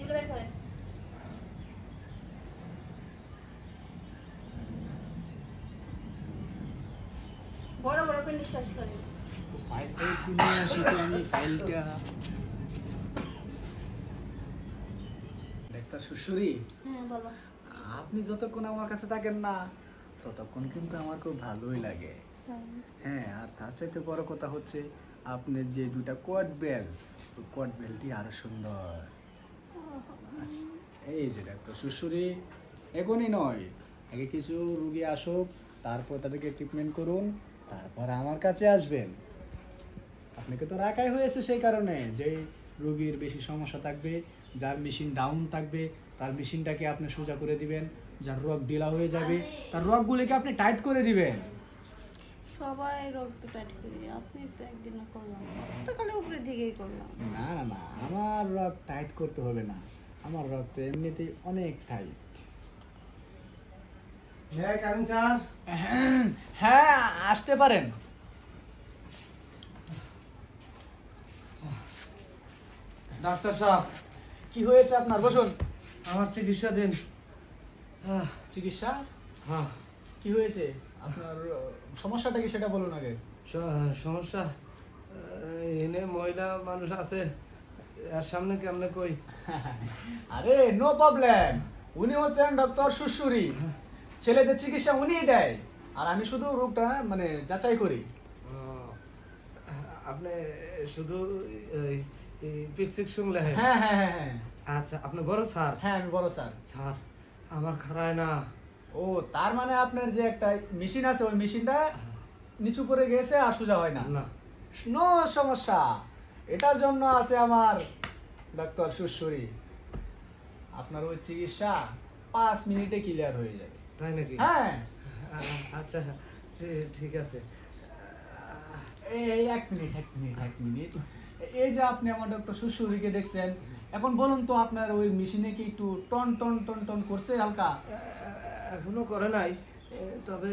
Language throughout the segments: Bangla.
এগুলো বের করেন। বড় বড় করে নিঃশ্বাস করেন। ডাক্তার শ্বশুরি, হ্যাঁ বলো। আপনি যতক্ষণ আমার কাছে থাকেন না ততক্ষণ কিন্তু আমার খুব ভালোই লাগে। হ্যাঁ, আর তার চাইতে বড় কথা হচ্ছে আপনার যে দুটা কোয়াড বেল, ওই কোয়াড বেলটি আরো সুন্দর। এই যে ডাক্তার শ্বশুরি, এখনই নয়, আগে কিছু রুগী আসুক, তারপর তাদেরকে ট্রিটমেন্ট করুন, তারপর আমার কাছে আসবেন। আপনাকে তো রাখাই হয়েছে সেই কারণে যে রোগীর বেশি সমস্যা থাকবে, যার মেশিন ডাউন থাকবে তার মেশিনটাকে আপনি সোজা করে দিবেন, যার রগ ঢিলা হয়ে যাবে তার রগগুলিকে আপনি টাইট করে দিবেন। সবাই রোগ তো টাইট করি, আপনি তো একদিন করলাম, তো খালি উপরে দিকেই করলাম। না না না, আমার রগ টাইট করতে হবে না, আমার রগ তো এমনিতেই অনেক টাইট। হ্যাঁ কারণ স্যার, হ্যাঁ আসতে পারেন। ডাক্তার সাহেব কি হয়েছে আপনার? বসুন। আমার চিকিৎসা দিন। চিকিৎসা? হ্যাঁ, কি হয়েছে আপনার? সমস্যাটা কি সেটা বলুন আগে। সমস্যা এনে মহিলা মানুষ আছে, এর সামনে কেমনে কই? আরে নো প্রবলেম, উনি হচ্ছেন ডক্টর শ্বশুরি, ছেলেদের চিকিৎসা উনিই দেয়, আর আমি শুধু রোগটা মানে যাচাই করি। আপনি শুধু প্রেসক্রিপশন লেখেন? হ্যাঁ হ্যাঁ হ্যাঁ হ্যাঁ। আচ্ছা, আপনি বড় স্যার? হ্যাঁ আমি বড় স্যার। স্যার আমার খারায় না। ও, তার মানে আপনার যে একটা মেশিন আছে ওই মেশিনটা নিচু করে গেছে আর সোজা হয় না? না। নো সমস্যা, এটার জন্য আছে আমার ডক্টর শ্বশুরি, আপনার ওই চিকিৎসা 5 মিনিটে ক্লিয়ার হয়ে যাবে। তাই নাকি? হ্যাঁ। আচ্ছা ঠিক আছে। এই এক মিনিট, এই যে আপনি আমার ডক্টর শ্বশুরিকে দেখছেন, এখন বলুন তো আপনার ওই মেশিনে কি একটু টন টন টন টন করছে হালকা? এখনো করে নাই, তবে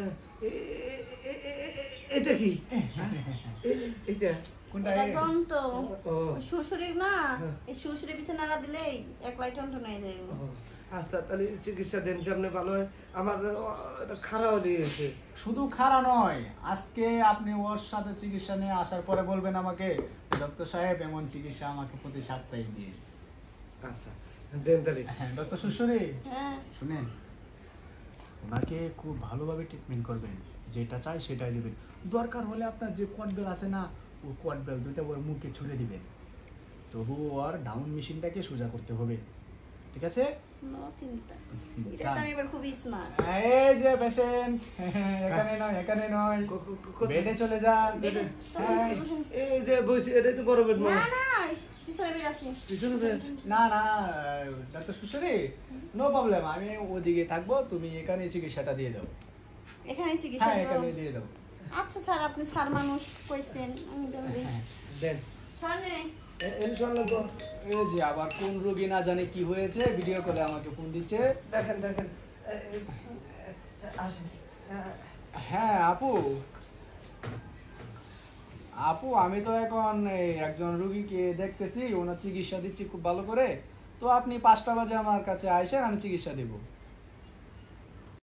এটা কি? এটা কোনটা? এটা যন্ত্র। ও শ্বশুরের না, এই শ্বশুরের পিছনে নাড়া দিলেই একলাই টনটন হয়ে যায়। আচ্ছা, তাহলে চিকিৎসা দেন যেমনি ভালো হয়। আমার খারাপ লেগেছে। শুধু খারাপ নয়, আজকে আপনি ওর সাথে চিকিৎসা নিয়ে আসার পরে বলবেন আমাকে, ডক্টর সাহেব এমন চিকিৎসা আমাকে প্রতি সপ্তাহে দিয়ে। আচ্ছা দেন তাহলে। হ্যাঁ ডক্টর শ্বশুরি, হ্যাঁ শুনেন, ওনাকে খুব ভালোভাবে ট্রিটমেন্ট করবেন, যেটা চাই সেটাই দেবেন। দরকার হলে আপনার যে কোয়াড বেল আছে না, ওই কোয়াড বেল দুইটা ওর মুখে ছুড়ে দিবেন, তবু ওর ডাউন মেশিনটাকে সোজা করতে হবে, ঠিক আছে? নো চিন্তা, এটা তো আমি এবার খুবই স্মার্ট। এই যে পেশেন্ট, এখানে নয়, বেডে চলে যান। হ্যাঁ। এই যে বসে, এটাই তো বড় বেড। না না, পিছনে বের আছে। পিছনে বেড? না না ডাক্তার শ্বশুরি, নো প্রবলেম, আমি ওদিকে থাকবো, তুমি এখানে চিকিৎসাটা দিয়ে দাও। এখানে চিকিৎসা হ্যাঁ করব? এখানে দিয়ে দাও। আচ্ছা স্যার, আপনি স্যার মানুষ কইছেন, আমি দেব। হ্যাঁ দেন। শোনে, এই যে আবার কোন রোগী না জানে কি হয়েছে, ভিডিও কলে আমাকে ফোন দিচ্ছে। দেখেন আসেন। হ্যাঁ আপু, আমি তো এখন এই একজন রোগীকে দেখতেছি, ওনার চিকিৎসা দিচ্ছি খুব ভালো করে, তো আপনি 5টা বাজে আমার কাছে আইসেন, আমি চিকিৎসা দেবো।